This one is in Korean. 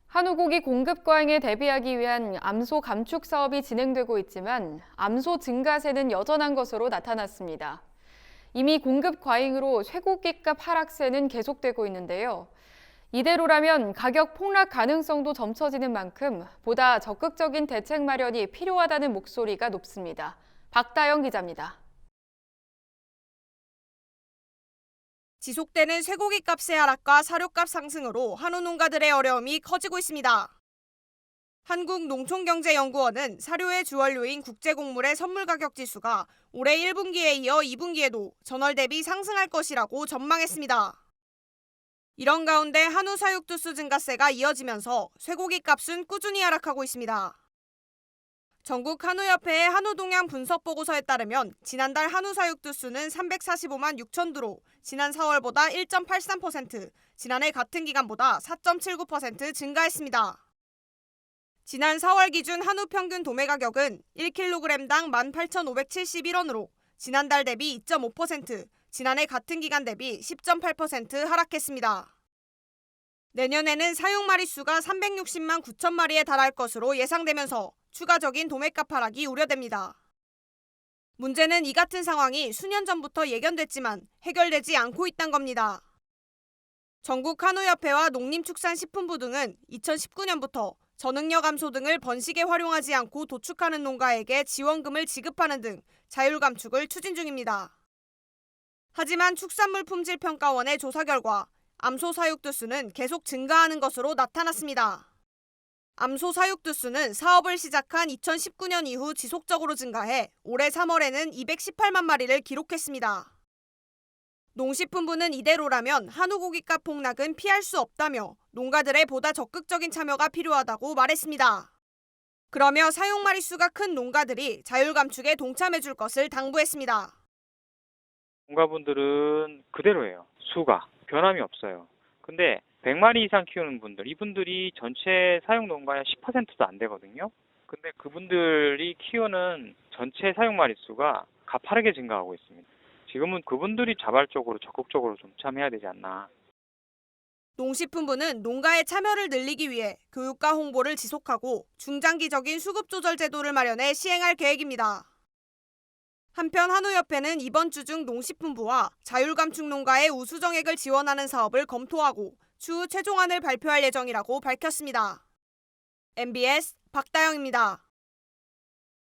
한우고기 공급 과잉에 대비하기 위한 암소 감축 사업이 진행되고 있지만 암소 증가세는 여전한 것으로 나타났습니다. 이미 공급 과잉으로 쇠고기값 하락세는 계속되고 있는데요. 이대로라면 가격 폭락 가능성도 점쳐지는 만큼 보다 적극적인 대책 마련이 필요하다는 목소리가 높습니다. 박다영 기자입니다. 지속되는 쇠고기 값의 하락과 사료값 상승으로 한우 농가들의 어려움이 커지고 있습니다. 한국농촌경제연구원은 사료의 주원료인 국제곡물의 선물가격 지수가 올해 1분기에 이어 2분기에도 전월 대비 상승할 것이라고 전망했습니다. 이런 가운데 한우 사육두수 증가세가 이어지면서 쇠고기 값은 꾸준히 하락하고 있습니다. 전국한우협회의 한우동향 분석보고서에 따르면 지난달 한우 사육두수는 345만 6천 두로 지난 4월보다 1.83%, 지난해 같은 기간보다 4.79% 증가했습니다. 지난 4월 기준 한우 평균 도매 가격은 1kg당 18,571원으로 지난달 대비 2.5%, 지난해 같은 기간 대비 10.8% 하락했습니다. 내년에는 사육 마리수가 360만 9천 마리에 달할 것으로 예상되면서 추가적인 도매값 하락이 우려됩니다. 문제는 이 같은 상황이 수년 전부터 예견됐지만 해결되지 않고 있다는 겁니다. 전국한우협회와 농림축산식품부 등은 2019년부터 저능력 암소 등을 번식에 활용하지 않고 도축하는 농가에게 지원금을 지급하는 등 자율 감축을 추진 중입니다. 하지만 축산물품질평가원의 조사 결과 암소 사육두수는 계속 증가하는 것으로 나타났습니다. 암소 사육두수는 사업을 시작한 2019년 이후 지속적으로 증가해 올해 3월에는 218만 마리를 기록했습니다. 농식품부는 이대로라면 한우고기값 폭락은 피할 수 없다며 농가들의 보다 적극적인 참여가 필요하다고 말했습니다. 그러며 사육 마리수가 큰 농가들이 자율 감축에 동참해 줄 것을 당부했습니다. 농가분들은 그대로예요. 수가 변함이 없어요. 근데 100마리 이상 키우는 분들, 이분들이 전체 사육 농가의 10%도 안 되거든요. 근데 그분들이 키우는 전체 사육 마리수가 가파르게 증가하고 있습니다. 지금은 그분들이 자발적으로 적극적으로 좀 참여해야 되지 않나. 농식품부는 농가의 참여를 늘리기 위해 교육과 홍보를 지속하고 중장기적인 수급 조절 제도를 마련해 시행할 계획입니다. 한편 한우협회는 이번 주 중 농식품부와 자율감축 농가의 우수정액을 지원하는 사업을 검토하고 추후 최종안을 발표할 예정이라고 밝혔습니다. MBS 박다영입니다.